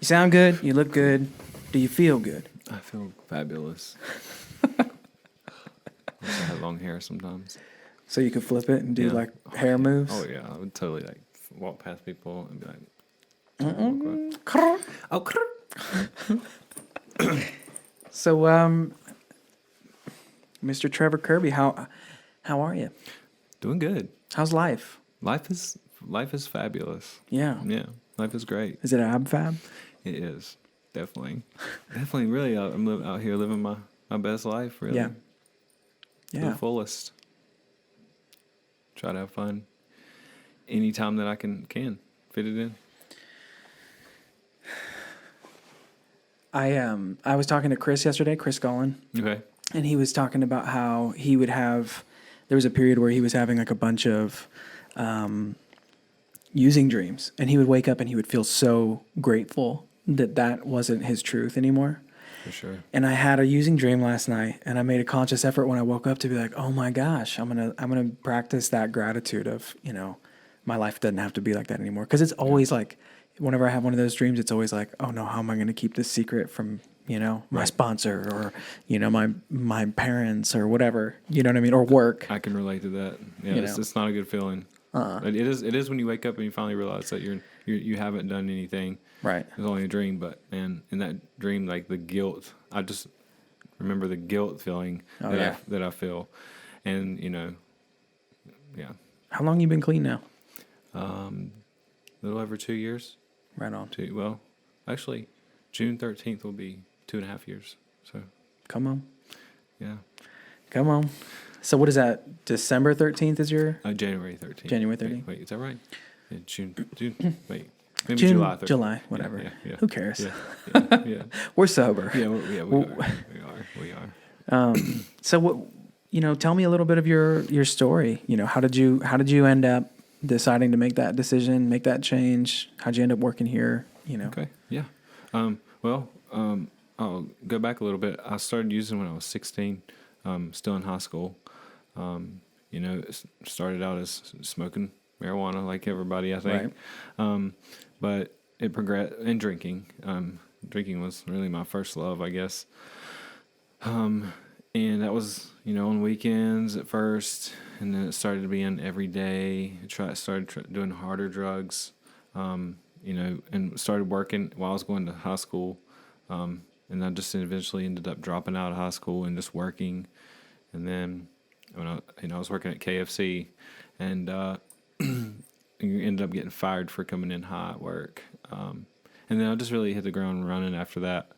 You sound good. You look good. Do you feel good? I feel fabulous. I have long hair sometimes. So you could flip it and do like hair moves? Oh, yeah. I would totally like walk past people and be like, So, Mr. Trevor Kirby, how are you? doing good. How's life? Life is fabulous. Yeah. Yeah, life is great. Is it ab fab? It is definitely. Really. I'm out here living my best life. Really. Yeah. To Yeah. the fullest. Try to have fun anytime that I can fit it in. I was talking to Chris yesterday, Chris Gollin. Okay. And he was talking about how he would have, there was a period where he was having like a bunch of using dreams. And he would wake up and he would feel so grateful that wasn't his truth anymore. For sure. And I had a using dream last night, and I made a conscious effort when I woke up to be like, oh my gosh, I'm gonna practice that gratitude of, my life doesn't have to be like that anymore. Because it's always like, whenever I have one of those dreams, it's always like, oh no, how am I going to keep this secret from, my sponsor or, my parents or whatever, you know what I mean? Or work. I can relate to that. Yeah, it's not a good feeling. It is when you wake up and you finally realize that you haven't done anything. Right. It was only a dream, but man, in that dream, like the guilt, I just remember the guilt feeling that I feel. And, yeah. How long you been clean now? A little over 2 years. Right on. Well, actually, June 13th will be 2.5 years. So. Come on. Yeah. Come on. So what is that? December 13th is your? January 13th. January 13th. Wait, is that right? Yeah, June. Wait. Maybe June, July 13th. July, whatever. Yeah. Who cares? Yeah. We're sober. Yeah, we are. So what? Tell me a little bit of your story. How did you end up deciding to make that decision, make that change? How'd you end up working here? Okay. Yeah. I'll go back a little bit. I started using when I was 16, still in high school. Started out as smoking marijuana like everybody, I think. Right. But it progressed, and drinking. Drinking was really my first love, I guess. And that was, on weekends at first, and then it started being every day. Started doing harder drugs, and started working while I was going to high school. And I just eventually ended up dropping out of high school and just working. And then when I was working at KFC, and you ended up getting fired for coming in high at work. And then I just really hit the ground running after that.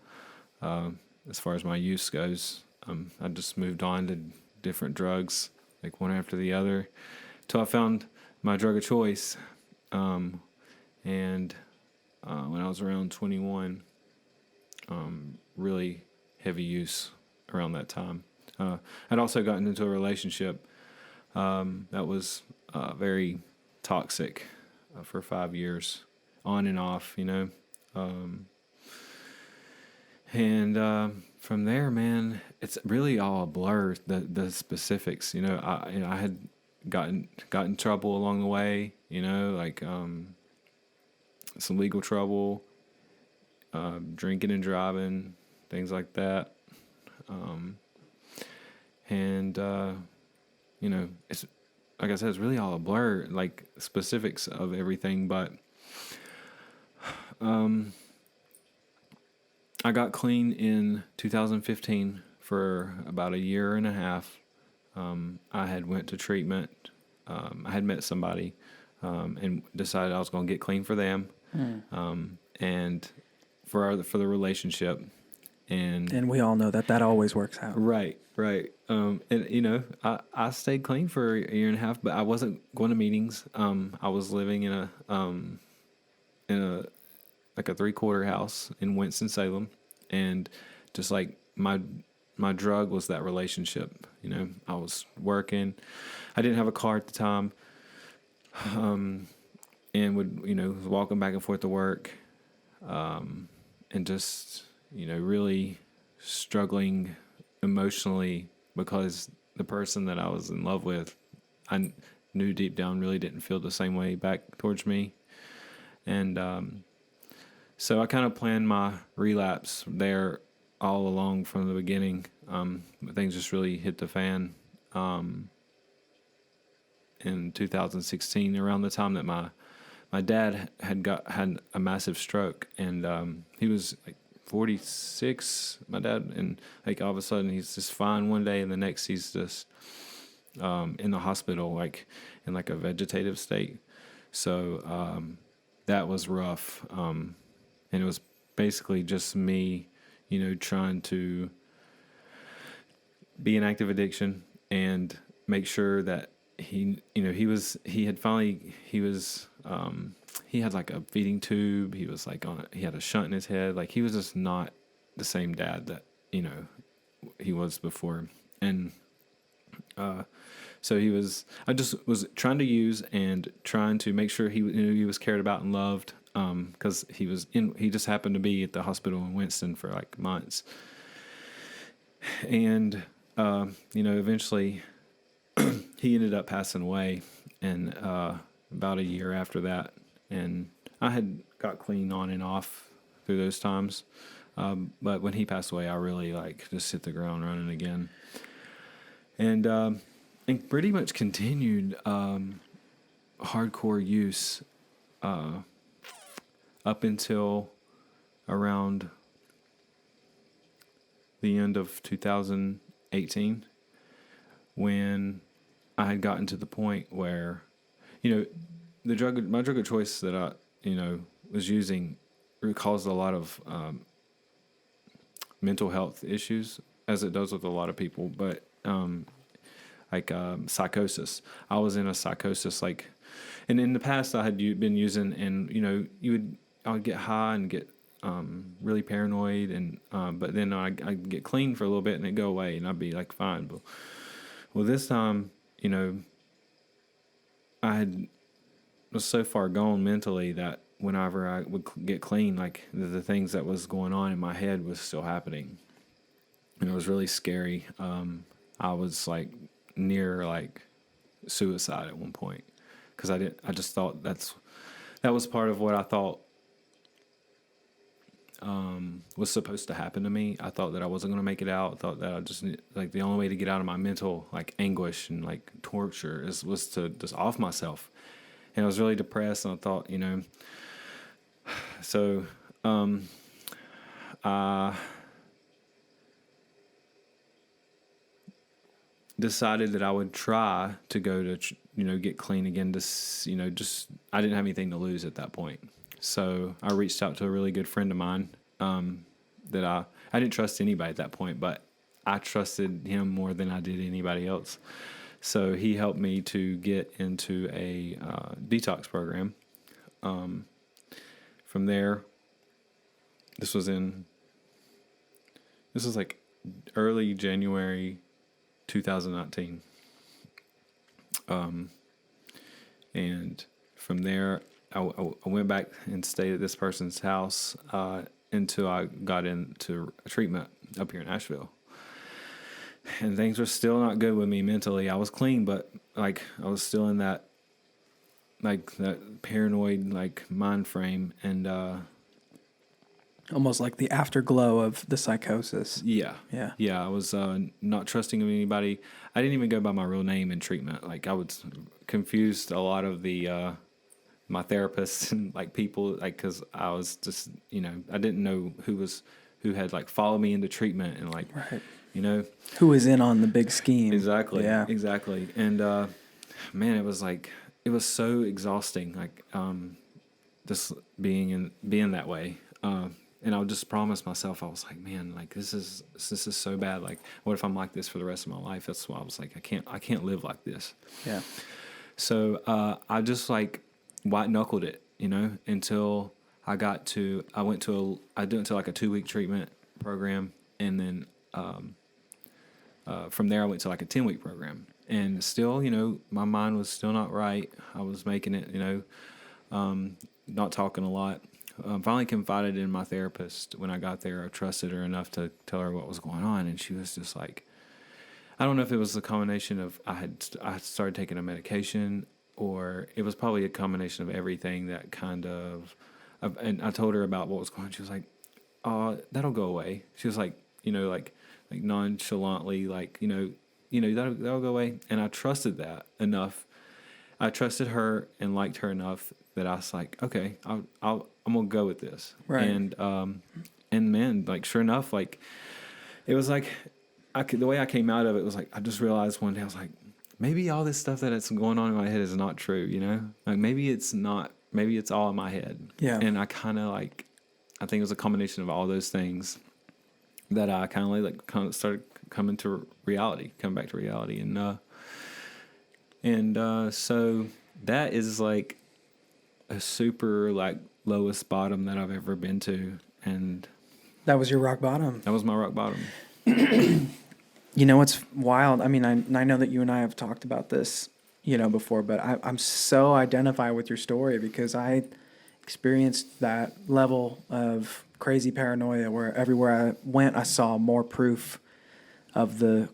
As far as my use goes, I just moved on to different drugs, like one after the other, till I found my drug of choice. And when I was around 21, really heavy use around that time. I'd also gotten into a relationship that was very toxic for 5 years, on and off, and from there, man, it's really all a blur. The specifics, I had gotten in trouble along the way, like some legal trouble, drinking and driving, things like that, and it's like I said, it's really all a blur, like specifics of everything, but I got clean in 2015 for about a year and a half. I had went to treatment. I had met somebody and decided I was going to get clean for them, and for the relationship. And we all know that always works out. Right. And I stayed clean for a year and a half, but I wasn't going to meetings. I was living in a 3-quarter house in Winston-Salem, and just like my drug was that relationship. I was working. I didn't have a car at the time, and would was walking back and forth to work, and just really struggling emotionally because the person that I was in love with, I knew deep down really didn't feel the same way back towards me. And So I kind of planned my relapse there all along from the beginning. But things just really hit the fan in 2016, around the time that my dad had a massive stroke, and he was like 46, my dad, and like all of a sudden he's just fine one day, and the next he's just in the hospital, like in like a vegetative state. So that was rough, and it was basically just me, trying to be in active addiction and make sure that he had like a feeding tube. He was like he had a shunt in his head. Like he was just not the same dad that, he was before. And, so I just was trying to use and trying to make sure he was cared about and loved. 'Cause he just happened to be at the hospital in Winston for like months. And, eventually he ended up passing away, and about a year after that, and I had got clean on and off through those times, but when he passed away, I really like just hit the ground running again, and pretty much continued hardcore use up until around the end of 2018, when I had gotten to the point where, my drug of choice that I, was using caused a lot of mental health issues, as it does with a lot of people. But psychosis, I was in a psychosis. And in the past, I had been using, and I would get high and get really paranoid, and but then I'd get clean for a little bit and it'd go away, and I'd be like fine. But well, this time, was so far gone mentally that whenever I would get clean, like the things that was going on in my head was still happening, and it was really scary. I was like near like suicide at one point, because I just thought that was part of what I thought was supposed to happen to me. I thought that I wasn't going to make it out. I thought that I just like the only way to get out of my mental like anguish and like torture was to just off myself. And I was really depressed, and I thought, so I decided that I would try to go to get clean again. Just I didn't have anything to lose at that point. So I reached out to a really good friend of mine that I didn't trust anybody at that point, but I trusted him more than I did anybody else. So he helped me to get into a detox program. From there, this was like early January 2019. And from there, I went back and stayed at this person's house until I got into a treatment up here in Asheville. And things were still not good with me mentally. I was clean, but like I was still in that paranoid like mind frame, and Almost like the afterglow of the psychosis. Yeah. I was not trusting of anybody. I didn't even go by my real name in treatment. Like I was confused a lot of the my therapists and like people, like, because I was just I didn't know who had like followed me into treatment, and like right. Who was in on the big scheme. Exactly. Yeah. Exactly. And man, it was so exhausting, like just being that way. And I would just promise myself, I was like, man, like this is so bad. Like, what if I'm like this for the rest of my life? That's why I was like, I can't live like this. Yeah. So I just like white knuckled it, until I went to like a 2-week treatment program, and then from there I went to like a 10-week program, and still, my mind was still not right. I was making it, not talking a lot. Finally confided in my therapist when I got there. I trusted her enough to tell her what was going on, and she was just like, I don't know if it was a combination of I had started taking a medication, or it was probably a combination of everything that kind of and I told her about what was going on. She was like, "Oh, that'll go away." She was like, like nonchalantly, like, that'll go away. And I trusted that enough. I trusted her and liked her enough that I was like, okay, I'm gonna go with this. Right. And man, like, sure enough, like, it was like, the way I came out of it was like, I just realized one day, I was like, maybe all this stuff that's going on in my head is not true, Like, maybe it's not, maybe it's all in my head. Yeah. And I kind of I think it was a combination of all those things that I kind of started coming to reality, come back to reality. So that is like a super like lowest bottom that I've ever been to. And That was your rock bottom. that was my rock bottom. You know what's wild? I mean, I know that you and I have talked about this, before, but I'm so identified with your story because I experienced that level of crazy paranoia where everywhere I went, I saw more proof of the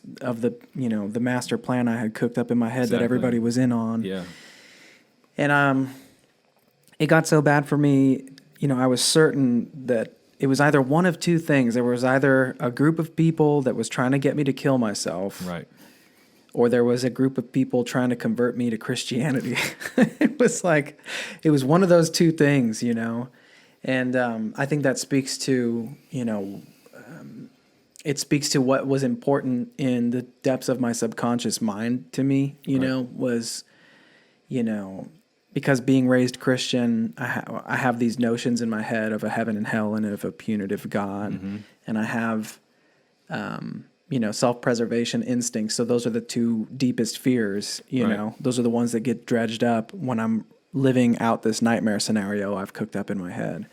the master plan I had cooked up in my head Exactly. that everybody was in on. Yeah. And it got so bad for me, I was certain that it was either one of two things. There was either a group of people that was trying to get me to kill myself. Right. Or there was a group of people trying to convert me to Christianity. It was one of those two things, And I think that speaks to, it speaks to what was important in the depths of my subconscious mind to me, was, because being raised Christian, I have these notions in my head of a heaven and hell and of a punitive God. Mm-hmm. And I have, self-preservation instincts. So those are the two deepest fears, Right. Those are the ones that get dredged up when I'm living out this nightmare scenario I've cooked up in my head.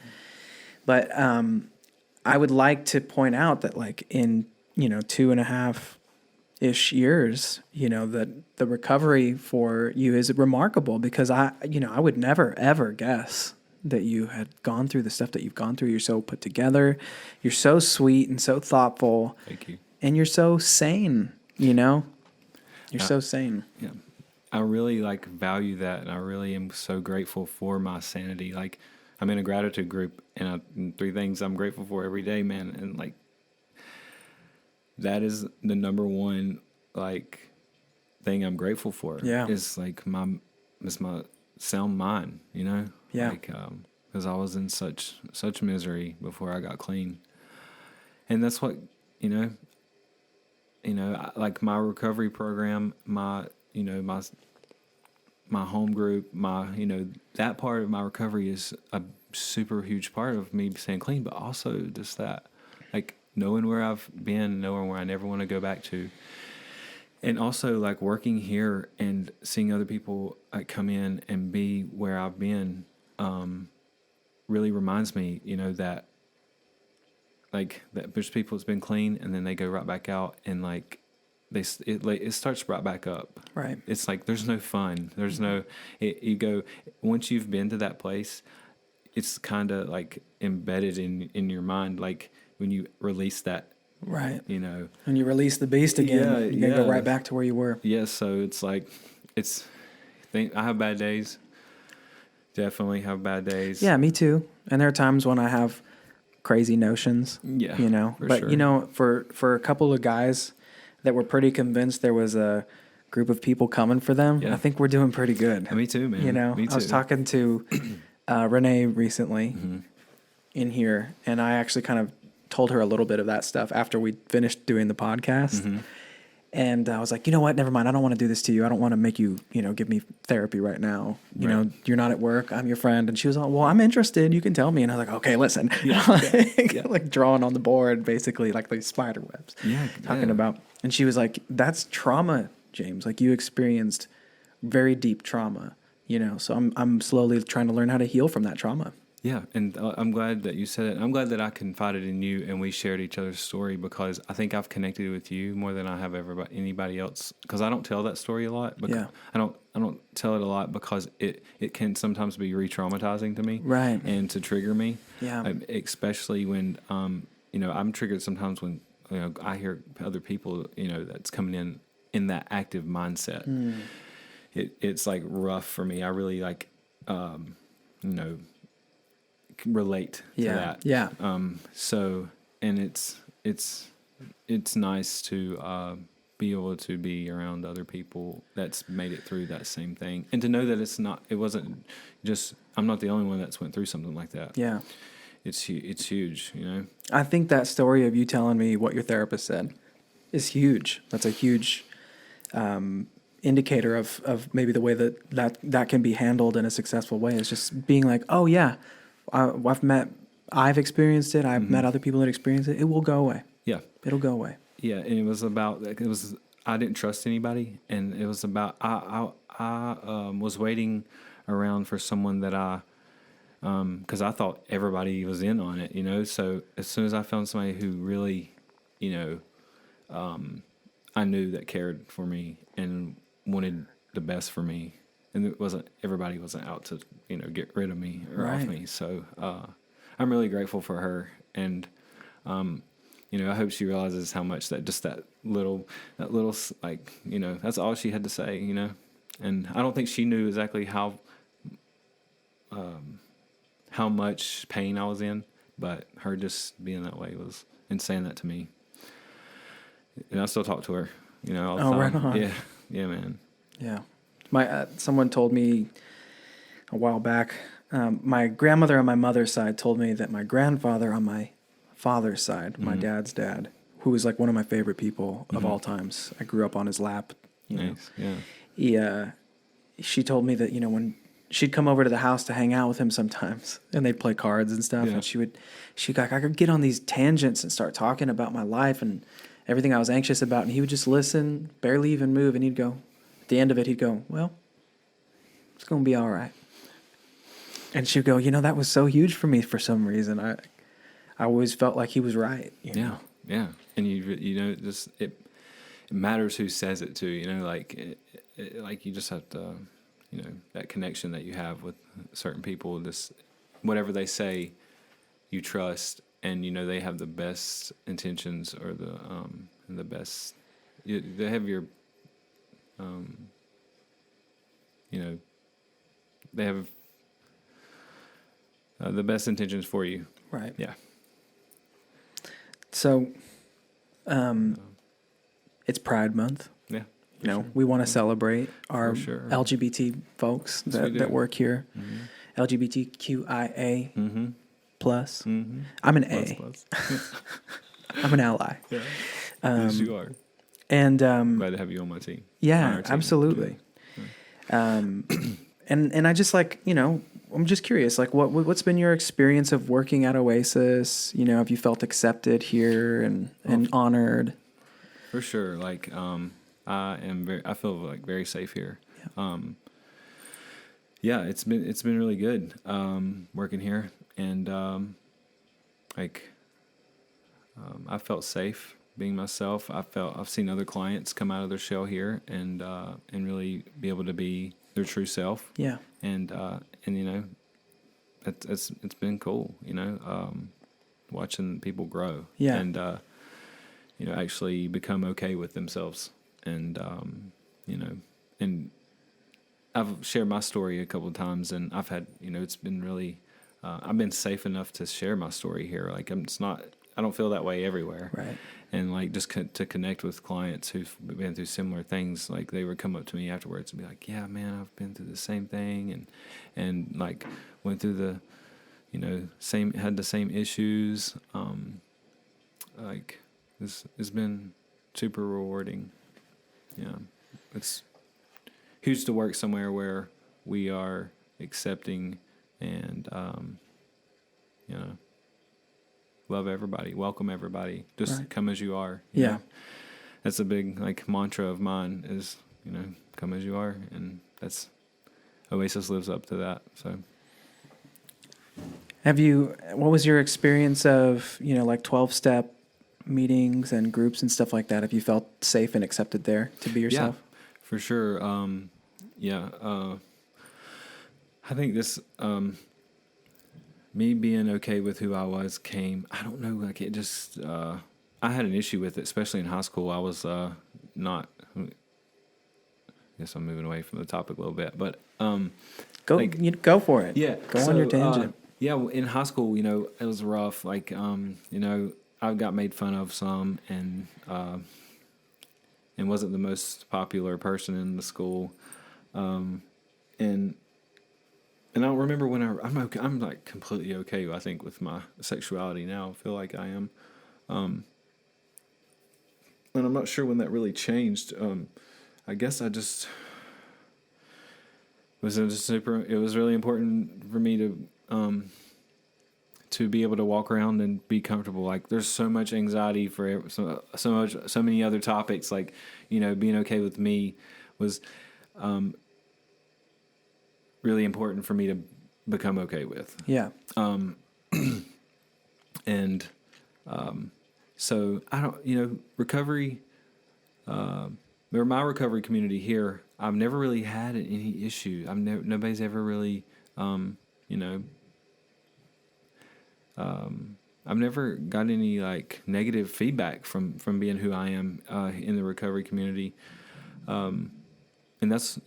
But I would like to point out that like in, 2.5-ish years, that the recovery for you is remarkable because I would never, ever guess that you had gone through the stuff that you've gone through. You're so put together. You're so sweet and so thoughtful. Thank you. And you're so sane, You're so sane. Yeah. I really value that. And I really am so grateful for my sanity. Like, I'm in a gratitude group and 3 things I'm grateful for every day, man. And that is the number one, thing I'm grateful for. Yeah. Is my sound mind, Yeah. Because I was in such misery before I got clean. And that's what, my recovery program, my home group, that part of my recovery is a super huge part of me staying clean, but also just that, knowing where I've been, knowing where I never want to go back to. And also working here and seeing other people come in and be where I've been, really reminds me, that that there's people that's been clean and then they go right back out and it starts right back up. Right. It's there's no fun. There's no, you go, once you've been to that place, it's kind of embedded in your mind. When you release that, Right. When you release the beast again, you're going to go right back to where you were. Yeah. So it's I have bad days. Definitely have bad days. Yeah, me too. And there are times when I have crazy notions. Yeah. But sure. For a couple of guys that were pretty convinced there was a group of people coming for them, Yeah. I think we're doing pretty good. Me too, man. Me too. I was talking to Renee recently Mm-hmm. in here, and I actually kind of told her a little bit of that stuff after we finished doing the podcast. Mm-hmm. And I was like, you know what? Never mind. I don't want to do this to you. I don't want to make you, give me therapy right now. Right. You're not at work. I'm your friend. And she was like, well, I'm interested. You can tell me. And I was like, okay, listen. Yeah. Drawing on the board, basically, these spider webs. Yeah. Talking about. And she was like, that's trauma, James. You experienced very deep trauma, So I'm slowly trying to learn how to heal from that trauma. Yeah, and I'm glad that you said it. I'm glad that I confided in you and we shared each other's story because I think I've connected with you more than I have ever anybody else. Because I don't tell that story a lot. Yeah. I don't tell it a lot because it can sometimes be re-traumatizing to me. Right. And to trigger me. Yeah. Especially when I'm triggered sometimes when I hear other people that's coming in that active mindset. It's rough for me. I really relate to that. Yeah. So, and it's nice to be able to be around other people that's made it through that same thing, and to know that it wasn't just, I'm not the only one that's went through something like that. Yeah. It's huge, you know. I think that story of you telling me what your therapist said is huge. That's a huge indicator of maybe the way that can be handled in a successful way. Is just being like, oh yeah, I've experienced it. I've met other people that experienced it. It will go away. Yeah, it'll go away. Yeah, and I didn't trust anybody, and it was about I was waiting around for someone that because I thought everybody was in on it, you know. So as soon as I found somebody who really, you know, I knew that cared for me and wanted the best for me, and everybody wasn't out to, you know, get rid of me or off me. So I'm really grateful for her, and you know, I hope she realizes how much that little like, you know, that's all she had to say, you know. And I don't think she knew exactly how much pain I was in, but her just being that way and saying that to me. And I still talk to her, you know, all the time. Right on. Yeah, man. Yeah. Someone told me a while back, my grandmother on my mother's side told me that my grandfather on my father's side, my dad's dad, who was like one of my favorite people of all times. I grew up on his lap. Nice. Yeah. She told me that, you know, when she'd come over to the house to hang out with him sometimes, and they'd play cards and stuff, and she'd like, I could get on these tangents and start talking about my life and everything I was anxious about, and he would just listen, barely even move, and he'd go, at the end of it, he'd go, well, it's going to be all right. And she'd go, you know, that was so huge for me for some reason. I always felt like he was right. You know? Yeah. And you know, just it matters who says it too. You know, like like you just have to, you know, that connection that you have with certain people. This whatever they say, you trust, and you know they have the best intentions or the best. They have your, you know, they have the best intentions for you. Right. Yeah. So, it's Pride Month. Yeah. You know, we want to celebrate our LGBT folks that work here. LGBTQIA plus. I'm an A. I'm an ally. Yeah. Yes, you are. And glad to have you on my team. Yeah, absolutely. And I just like, you know, I'm just curious, like what's been your experience of working at Oasis? You know, have you felt accepted here and honored? For sure. Like, I feel like very safe here. Yeah. It's been really good, working here, and, I felt safe being myself. I've seen other clients come out of their shell here and really be able to be their true self. Yeah. And you know, it's been cool, you know, watching people grow. Yeah. And, you know, actually become okay with themselves. And, you know, and I've shared my story a couple of times, and I've had, you know, it's been really, I've been safe enough to share my story here. Like I don't feel that way everywhere. Right. And like just to connect with clients who've been through similar things, like they would come up to me afterwards and be like, "Yeah, man, I've been through the same thing, and like went through the, you know, had the same issues. Like this has been super rewarding. Yeah, it's huge to work somewhere where we are accepting and you know, love everybody, welcome everybody, just come as you are. You know? That's a big like mantra of mine is, you know, come as you are, and that's Oasis lives up to that. So what was your experience of, you know, like 12-step meetings and groups and stuff like that? Have you felt safe and accepted there to be yourself? Yeah, for sure. I think this me being okay with who I was I don't know, like it just, I had an issue with it, especially in high school. I was not, I guess I'm moving away from the topic a little bit, but go for it. Yeah. Go on your tangent. Yeah, in high school, it was rough. Like, I got made fun of some, and wasn't the most popular person in the school. And I don't remember when I'm okay. I'm like completely okay, I think, with my sexuality now. I feel like I am. And I'm not sure when that really changed. I guess I just it was really important for me to be able to walk around and be comfortable. Like, there's so much anxiety for so many other topics. Like, being okay with me was really important for me to become okay with. Yeah. And so I don't, recovery, or my recovery community here, I've never really had any issue. Nobody's ever really, I've never got any like negative feedback from being who I am in the recovery community, and that's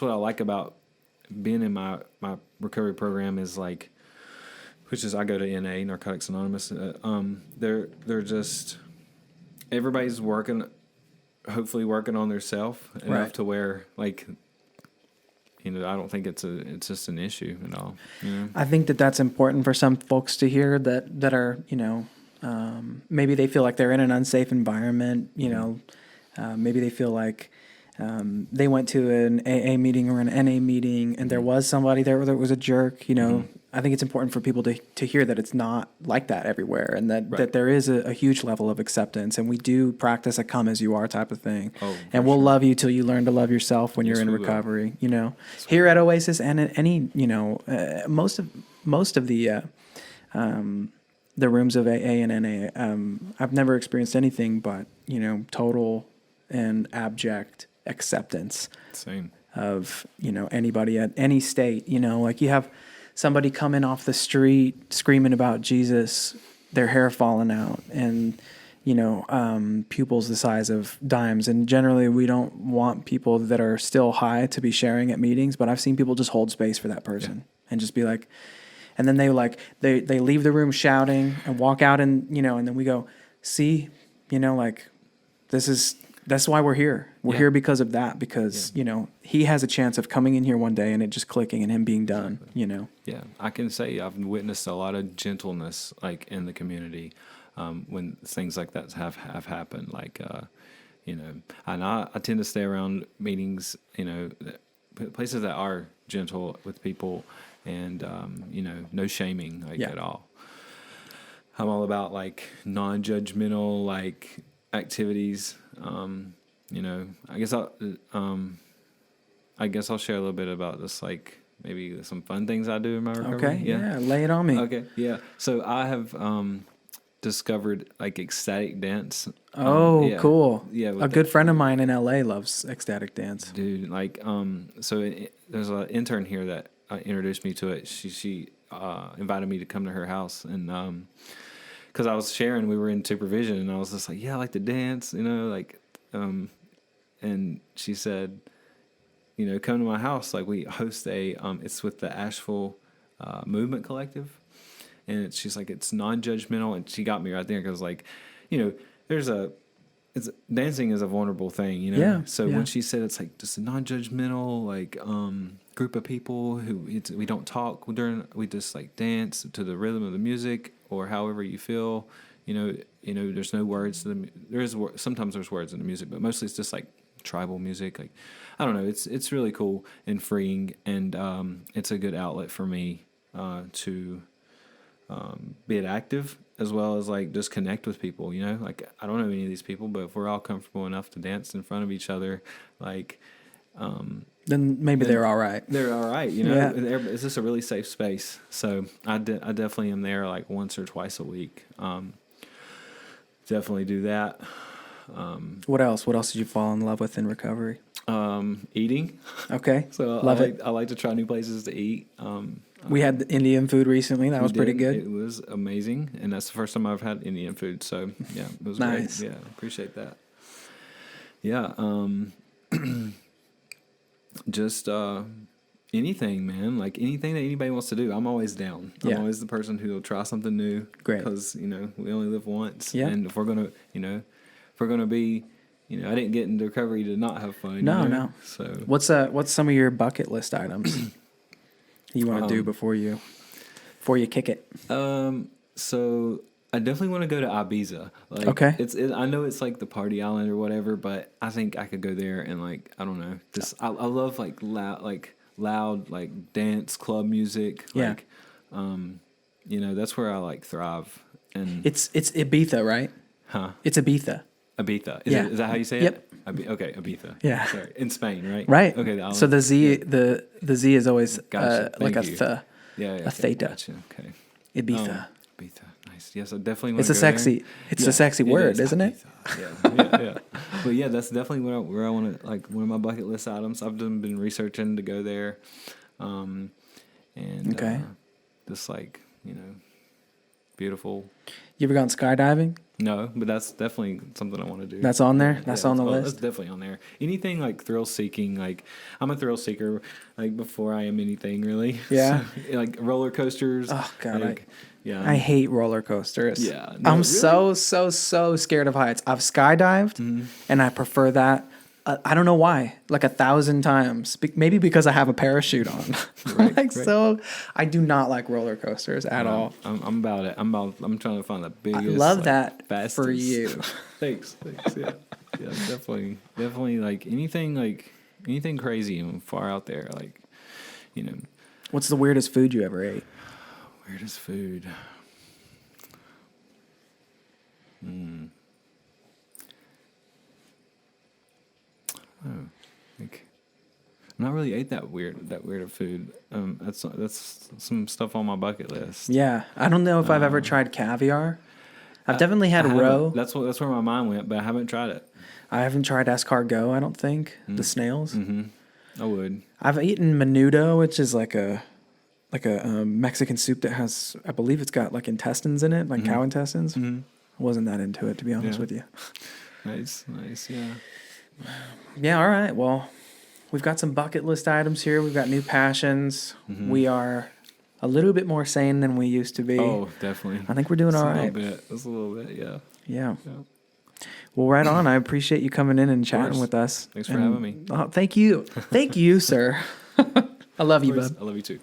what I like about being in my recovery program is like, which is I go to NA, Narcotics Anonymous. They're just, everybody's hopefully working on their self enough to where like, I don't think it's just an issue at all. I think that's important for some folks to hear that are, maybe they feel like they're in an unsafe environment, maybe they feel like they went to an AA meeting or an NA meeting and there was somebody there that was a jerk, I think it's important for people to hear that it's not like that everywhere, and that there is a huge level of acceptance, and we do practice a come as you are type of thing. And we'll love you till you learn to love yourself when you're in recovery, Here at Oasis and at any, most of the rooms of AA and NA, I've never experienced anything but, total and abject acceptance. Same. Of, anybody at any state, like you have somebody coming off the street screaming about Jesus, their hair falling out, and, pupils the size of dimes. And generally we don't want people that are still high to be sharing at meetings, but I've seen people just hold space for that person and just be like, and then they leave the room shouting and walk out and, and then we go, see, that's why we're here. We're here because of that, because, he has a chance of coming in here one day and it just clicking and him being done, Yeah, I can say I've witnessed a lot of gentleness, like, in the community when things like that have happened. Like, and I tend to stay around meetings, places that are gentle with people and, no shaming, at all. I'm all about, like, non-judgmental, like, activities. I guess I'll share a little bit about this, like maybe some fun things I do in my recovery. Okay, yeah, lay it on me. Okay, yeah. So I have discovered like Ecstatic Dance. Cool. Yeah, a good friend of mine in LA loves Ecstatic Dance. Dude, like there's an intern here that introduced me to it. She invited me to come to her house, and because I was sharing, we were in supervision, and I was just like, yeah, I like to dance, and she said, come to my house. Like, we host it's with the Asheville Movement Collective, and she's like, it's non-judgmental, and she got me right there because, like, dancing is a vulnerable thing, Yeah. So when she said it's like just a non-judgmental, like, group of people who we don't talk during, we just like dance to the rhythm of the music or however you feel, there's no words to sometimes there's words in the music, but mostly it's just like tribal music. Like, I don't know, it's really cool and freeing, and it's a good outlet for me to be active as well as like just connect with people. Like, I don't know any of these people, but if we're all comfortable enough to dance in front of each other, like then maybe they're all right. They're all right, Yeah. It's just a really safe space. So I definitely am there like once or twice a week. Definitely do that. What else? What else did you fall in love with in recovery? Eating. Okay. So love it. I like to try new places to eat. We had the Indian food recently. That was pretty good. It was amazing, and that's the first time I've had Indian food. So yeah, it was nice. Great. Yeah, appreciate that. Yeah. Just Anything, man. Like anything that anybody wants to do, I'm always down. I'm Yeah. always the person who will try something new. Great. Because, we only live once. Yeah. And if we're going to be, I didn't get into recovery to not have fun. No. So What's some of your bucket list items you want to do before you kick it? So I definitely want to go to Ibiza. Like, Okay. I know it's like the party island or whatever, but I think I could go there and like, I don't know. I love like loud like dance club music. Yeah. Like, that's where I like thrive. And It's Ibiza, right? huh? It's Ibiza. Ibiza. Yeah. Is that how you say Yep. it? Okay, Ibiza. Yeah. Sorry. In Spain, right? Right. Okay. So the Z the Z is always Gotcha. like a Thank you. th. Yeah. a Okay, theta. Gotcha. Okay. Ibiza. Ibiza. Nice. Yes, I definitely want It's to a go sexy. there. It's Yeah, a sexy it word, is. isn't it? Ibiza. Yeah. But yeah, that's definitely where I want to, like, one of my bucket list items. I've been researching to go there, and Okay. just like beautiful. You ever gone skydiving? No, but that's definitely something I want to do. That's on there? Yeah, That's on the list? That's definitely on there. Anything like thrill seeking, like I'm a thrill seeker, like before I am anything really. Yeah. So, like roller coasters. Oh, God, Like, I hate roller coasters. Yeah. No, I'm really? so scared of heights. I've skydived, Mm-hmm. and I prefer that. I don't know why, like 1,000 times. Maybe because I have a parachute on. Right. So I do not like roller coasters at all. I'm about it. I'm trying to find the biggest. I love like, that fastest. for you. Thanks. Yeah. Yeah. Definitely like anything crazy and far out there. Like, What's the weirdest food you ever ate? weirdest food. Oh, like I've not really ate that weird of food. That's some stuff on my bucket list. Yeah, I don't know if I've ever tried caviar. I've definitely had I haven't. roe. That's where my mind went, but I haven't tried it. I haven't tried escargot. I don't think the snails. Mm-hmm. I would. I've eaten menudo, which is like a Mexican soup that has, I believe it's got like intestines in it, like cow intestines. Mm-hmm. I wasn't that into it, to be honest Yeah. with you. Nice, yeah. Yeah, all right. Well, we've got some bucket list items here. We've got new passions. Mm-hmm. We are a little bit more sane than we used to be. Oh, definitely. I think we're doing Just all a right. little bit. Just a little bit, yeah. Yeah. Yeah. Well, right on. I appreciate you coming in and chatting course. with us. Thanks for having me. Oh, thank you. Thank you, sir. I love you, Of course. bud. I love you too.